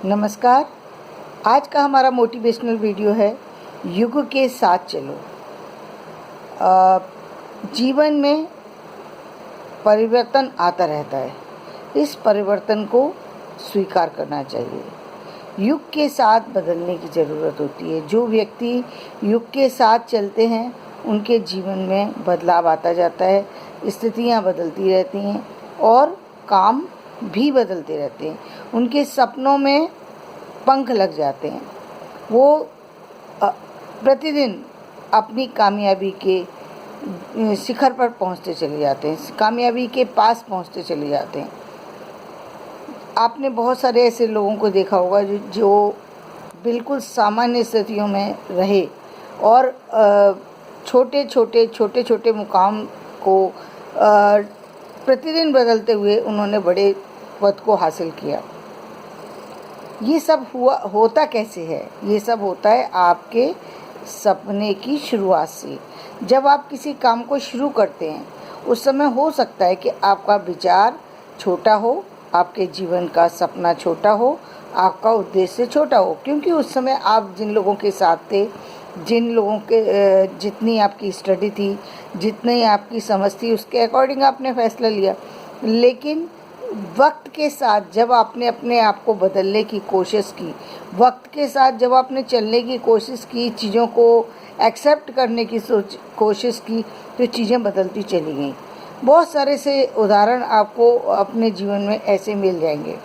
नमस्कार। आज का हमारा मोटिवेशनल वीडियो है युग के साथ चलो। जीवन में परिवर्तन आता रहता है, इस परिवर्तन को स्वीकार करना चाहिए। युग के साथ बदलने की ज़रूरत होती है। जो व्यक्ति युग के साथ चलते हैं उनके जीवन में बदलाव आता जाता है, स्थितियाँ बदलती रहती हैं और काम भी बदलते रहते हैं। उनके सपनों में पंख लग जाते हैं। वो प्रतिदिन अपनी कामयाबी के शिखर पर पहुंचते चले जाते हैं, कामयाबी के पास पहुंचते चले जाते हैं। आपने बहुत सारे ऐसे लोगों को देखा होगा जो बिल्कुल सामान्य स्थितियों में रहे और छोटे छोटे मुकाम को प्रतिदिन बदलते हुए उन्होंने बड़े पद को हासिल किया। ये सब होता कैसे है? ये सब होता है आपके सपने की शुरुआत से। जब आप किसी काम को शुरू करते हैं उस समय हो सकता है कि आपका विचार छोटा हो, आपके जीवन का सपना छोटा हो, आपका उद्देश्य छोटा हो, क्योंकि उस समय आप जिन लोगों के साथ थे, जिन लोगों के जितनी आपकी स्टडी थी, जितनी आपकी समझ थी, उसके अकॉर्डिंग आपने फैसला लिया। लेकिन वक्त के साथ जब आपने अपने आप को बदलने की कोशिश की, वक्त के साथ जब आपने चलने की कोशिश की, चीज़ों को एक्सेप्ट करने की कोशिश की, तो चीज़ें बदलती चली गईं। बहुत सारे से उदाहरण आपको अपने जीवन में ऐसे मिल जाएंगे।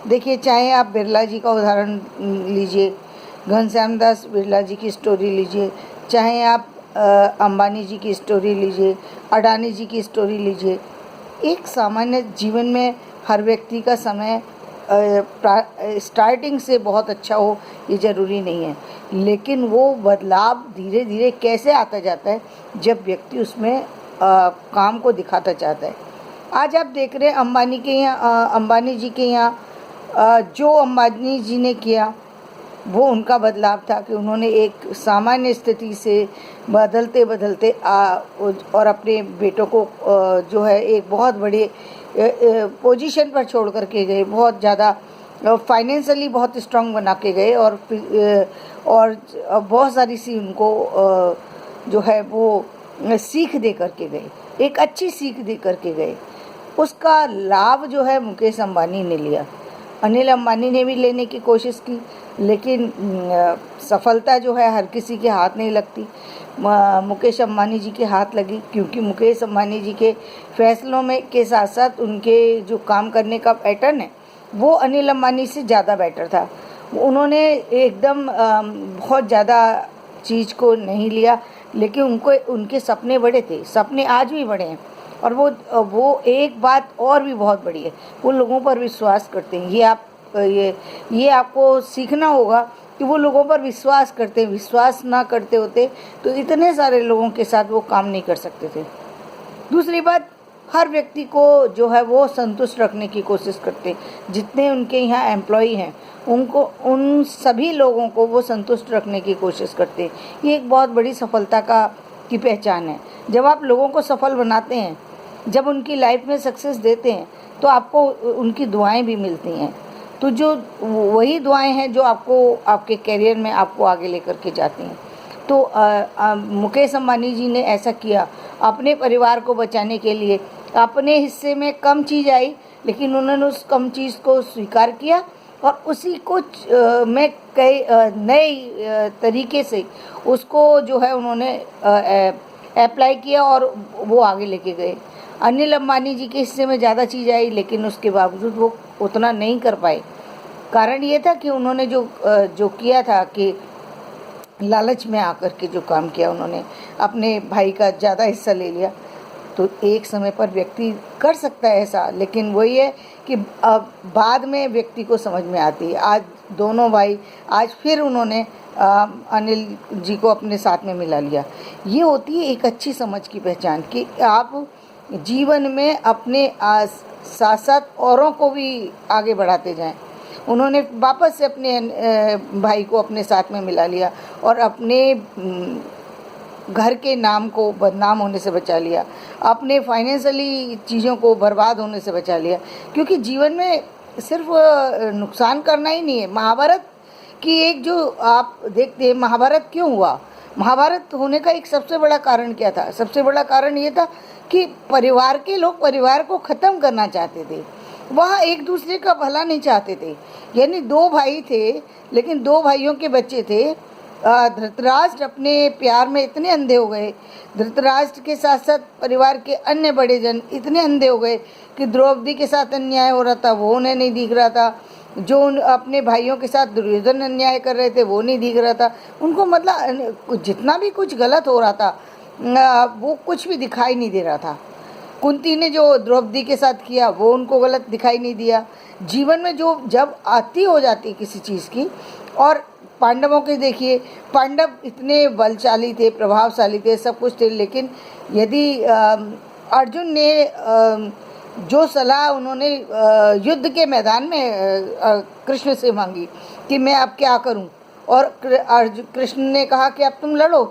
देखिए, चाहे आप बिरला जी का उदाहरण लीजिए, घनश्याम दास बिरला जी की स्टोरी लीजिए, चाहे आप अंबानी जी की स्टोरी लीजिए, अडानी जी की स्टोरी लीजिए। एक सामान्य जीवन में हर व्यक्ति का समय स्टार्टिंग से बहुत अच्छा हो ये ज़रूरी नहीं है, लेकिन वो बदलाव धीरे धीरे कैसे आता जाता है जब व्यक्ति उसमें काम को दिखाता चाहता है। आज आप देख रहे हैं अंबानी जी के यहाँ जो अंबानी जी ने किया वो उनका बदलाव था कि उन्होंने एक सामान्य स्थिति से बदलते बदलते और अपने बेटों को जो है एक बहुत बड़े पोजीशन पर छोड़ कर के गए, बहुत ज़्यादा फाइनेंशियली बहुत स्ट्रांग बना के गए और बहुत सारी सी उनको जो है वो सीख दे कर के गए, एक अच्छी सीख दे कर के गए। उसका लाभ जो है मुकेश अंबानी ने लिया, अनिल अंबानी ने भी लेने की कोशिश की, लेकिन सफलता जो है हर किसी के हाथ नहीं लगती। मुकेश अंबानी जी के हाथ लगी, क्योंकि मुकेश अंबानी जी के फैसलों में के साथ साथ उनके जो काम करने का पैटर्न है वो अनिल अंबानी से ज़्यादा बेटर था। उन्होंने एकदम बहुत ज़्यादा चीज़ को नहीं लिया, लेकिन उनके सपने बड़े थे, सपने आज भी बड़े हैं। और वो एक बात और भी बहुत बड़ी है, वो लोगों पर विश्वास करते हैं। ये आपको सीखना होगा कि वो लोगों पर विश्वास करते हैं। विश्वास ना करते होते तो इतने सारे लोगों के साथ वो काम नहीं कर सकते थे। दूसरी बात, हर व्यक्ति को जो है वो संतुष्ट रखने की कोशिश करते हैं। जितने उनके यहाँ एम्प्लॉई हैं उन सभी लोगों को वो संतुष्ट रखने की कोशिश करते हैं। ये एक बहुत बड़ी सफलता की पहचान है। जब आप लोगों को सफल बनाते हैं, जब उनकी लाइफ में सक्सेस देते हैं, तो आपको उनकी दुआएं भी मिलती हैं। तो जो वही दुआएं हैं जो आपको आपके करियर में आपको आगे लेकर के जाती हैं। तो मुकेश अंबानी जी ने ऐसा किया अपने परिवार को बचाने के लिए। अपने हिस्से में कम चीज़ आई, लेकिन उन्होंने उस कम चीज़ को स्वीकार किया और उसी को में कई नए तरीके से उसको जो है उन्होंने अप्लाई किया और वो आगे लेके गए। अनिल अंबानी जी के हिस्से में ज़्यादा चीज़ आई, लेकिन उसके बावजूद वो उतना नहीं कर पाए। कारण ये था कि उन्होंने जो किया था कि लालच में आकर के जो काम किया, उन्होंने अपने भाई का ज़्यादा हिस्सा ले लिया। तो एक समय पर व्यक्ति कर सकता है ऐसा, लेकिन वही है कि अब बाद में व्यक्ति को समझ में आती है। आज दोनों भाई आज फिर उन्होंने अनिल जी को अपने साथ में मिला लिया। ये होती है एक अच्छी समझ की पहचान कि आप जीवन में अपने साथ साथ औरों को भी आगे बढ़ाते जाएं। उन्होंने वापस से अपने भाई को अपने साथ में मिला लिया और अपने घर के नाम को बदनाम होने से बचा लिया, अपने फाइनेंशियली चीज़ों को बर्बाद होने से बचा लिया। क्योंकि जीवन में सिर्फ नुकसान करना ही नहीं है। महाभारत की एक जो आप देखते हैं, महाभारत क्यों हुआ, महाभारत होने का एक सबसे बड़ा कारण क्या था? सबसे बड़ा कारण ये था कि परिवार के लोग परिवार को ख़त्म करना चाहते थे, वहाँ एक दूसरे का भला नहीं चाहते थे। यानी दो भाई थे, लेकिन दो भाइयों के बच्चे थे। धृतराष्ट्र अपने प्यार में इतने अंधे हो गए, धृतराष्ट्र के साथ साथ परिवार के अन्य बड़े जन इतने अंधे हो गए कि द्रौपदी के साथ अन्याय हो रहा था वो उन्हें नहीं दिख रहा था, जो अपने भाइयों के साथ दुर्योधन अन्याय कर रहे थे वो नहीं दिख रहा था उनको। मतलब जितना भी कुछ गलत हो रहा था वो कुछ भी दिखाई नहीं दे रहा था। कुंती ने जो द्रौपदी के साथ किया वो उनको गलत दिखाई नहीं दिया। जीवन में जो जब आती हो जाती किसी चीज़ की, और पांडवों के देखिए, पांडव इतने बलशाली थे, प्रभावशाली थे, सब कुछ थे, लेकिन यदि अर्जुन ने जो सलाह उन्होंने युद्ध के मैदान में कृष्ण से मांगी कि मैं अब क्या करूं, और कृष्ण ने कहा कि अब तुम लड़ो,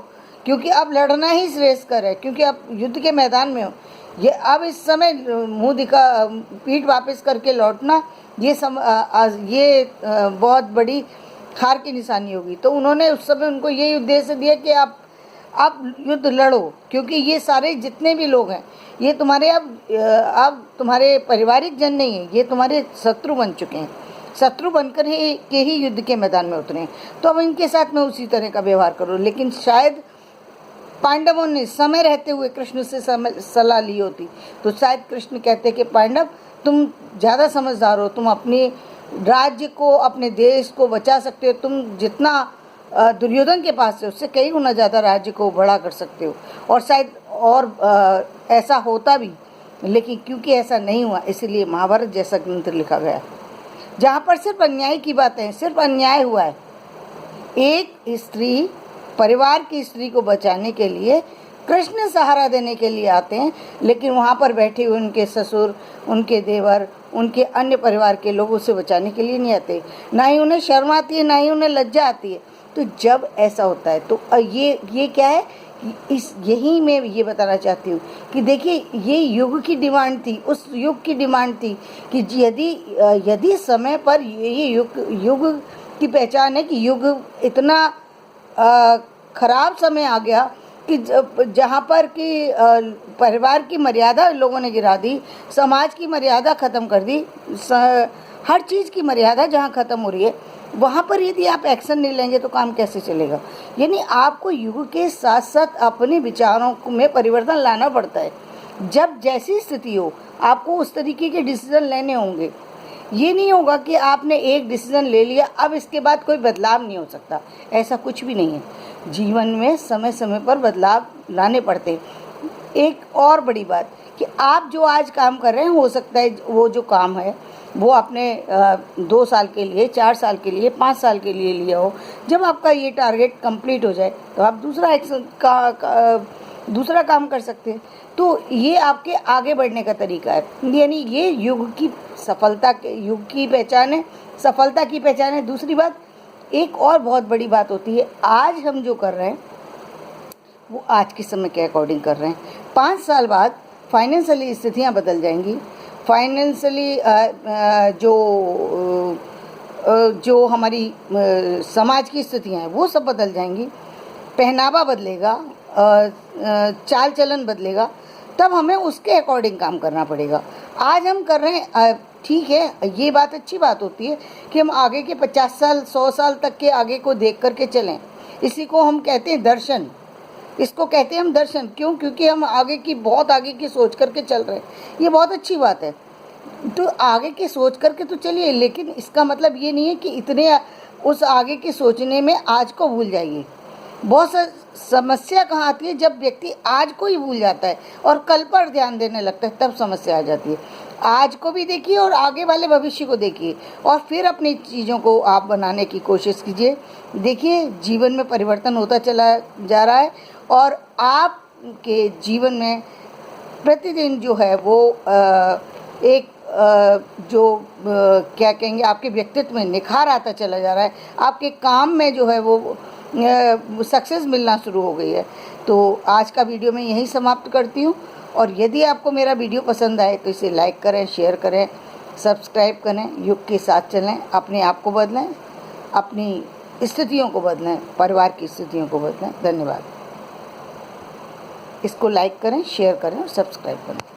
क्योंकि अब लड़ना ही श्रेयस्कर है, क्योंकि अब युद्ध के मैदान में हो। ये अब इस समय मुंह दिखा पीठ वापस करके लौटना ये बहुत बड़ी हार की निशानी होगी। तो उन्होंने उस समय उनको यही उद्देश्य दिया कि आप युद्ध लड़ो, क्योंकि ये सारे जितने भी लोग हैं ये तुम्हारे अब तुम्हारे पारिवारिक जन नहीं है, ये तुम्हारे शत्रु बन चुके हैं, शत्रु बनकर के ही युद्ध के मैदान में उतरे। तो अब इनके साथ में उसी तरह का व्यवहार करो। लेकिन शायद पांडवों ने समय रहते हुए कृष्ण से सलाह ली होती तो शायद कृष्ण कहते कि पांडव तुम ज़्यादा समझदार हो, तुम अपने राज्य को अपने देश को बचा सकते हो, तुम जितना दुर्योधन के पास है उससे कई गुना ज़्यादा राज्य को बड़ा कर सकते हो। और शायद ऐसा होता भी, लेकिन क्योंकि ऐसा नहीं हुआ इसलिए महाभारत जैसा ग्रंथ लिखा गया जहाँ पर सिर्फ अन्याय की बातें, सिर्फ अन्याय हुआ है। एक स्त्री परिवार की स्त्री को बचाने के लिए कृष्ण सहारा देने के लिए आते हैं, लेकिन वहाँ पर बैठे हुए उनके ससुर, उनके देवर, उनके अन्य परिवार के लोग उसे बचाने के लिए नहीं आते। ना ही उन्हें शर्म आती है, ना ही उन्हें लज्जा आती है। तो जब ऐसा होता है तो ये क्या है, यही मैं ये बताना चाहती हूँ कि देखिए ये युग की डिमांड थी, उस युग की डिमांड थी कि यदि समय पर ये युग की पहचान है कि युग इतना खराब समय आ गया कि जहाँ पर कि परिवार की मर्यादा लोगों ने गिरा दी, समाज की मर्यादा ख़त्म कर दी, हर चीज़ की मर्यादा जहाँ ख़त्म हो रही है वहाँ पर यदि आप एक्शन नहीं लेंगे तो काम कैसे चलेगा। यानी आपको युग के साथ साथ अपने विचारों में परिवर्तन लाना पड़ता है। जब जैसी स्थिति हो आपको उस तरीके के डिसीजन लेने होंगे। ये नहीं होगा कि आपने एक डिसीजन ले लिया अब इसके बाद कोई बदलाव नहीं हो सकता, ऐसा कुछ भी नहीं है। जीवन में समय समय पर बदलाव लाने पड़ते हैं। एक और बड़ी बात कि आप जो आज काम कर रहे हैं हो सकता है वो जो काम है वो आपने 2 साल के लिए, 4 साल के लिए, 5 साल के लिए लिया हो। जब आपका ये टारगेट कंप्लीट हो जाए तो आप दूसरा काम कर सकते हैं। तो ये आपके आगे बढ़ने का तरीका है। यानी ये युग की पहचान है, सफलता की पहचान है। दूसरी बात, एक और बहुत बड़ी बात होती है, आज हम जो कर रहे हैं वो आज के समय के अकॉर्डिंग कर रहे हैं। 5 साल बाद फाइनेंशियली स्थितियाँ बदल जाएंगी। फाइनेंशियली जो हमारी समाज की स्थितियाँ हैं वो सब बदल जाएंगी, पहनावा बदलेगा, चाल चलन बदलेगा, तब हमें उसके अकॉर्डिंग काम करना पड़ेगा। आज हम कर रहे हैं, ठीक है, ये बात अच्छी बात होती है कि हम आगे के 50 साल 100 साल तक के आगे को देख करके चलें। इसी को हम कहते हैं दर्शन, इसको कहते हैं हम दर्शन। क्यों? क्योंकि हम बहुत आगे की सोच करके चल रहे हैं। ये बहुत अच्छी बात है। तो आगे की सोच करके तो चलिए, लेकिन इसका मतलब ये नहीं है कि इतने उस आगे की सोचने में आज को भूल जाइए। बहुत समस्या कहाँ आती है, जब व्यक्ति आज को ही भूल जाता है और कल पर ध्यान देने लगता है, तब समस्या आ जाती है। आज को भी देखिए और आगे वाले भविष्य को देखिए और फिर अपनी चीज़ों को आप बनाने की कोशिश कीजिए। देखिए जीवन में परिवर्तन होता चला जा रहा है और आपके जीवन में प्रतिदिन जो है वो क्या कहेंगे, आपके व्यक्तित्व में निखार आता चला जा रहा है। आपके काम में जो है वो सक्सेस मिलना शुरू हो गई है। तो आज का वीडियो मैं यहीं समाप्त करती हूँ और यदि आपको मेरा वीडियो पसंद आए तो इसे लाइक करें, शेयर करें, सब्सक्राइब करें, युग के साथ चलें, अपने आप को बदलें, अपनी स्थितियों को बदलें, परिवार की स्थितियों को बदलें। धन्यवाद। इसको लाइक करें, शेयर करें और सब्सक्राइब करें।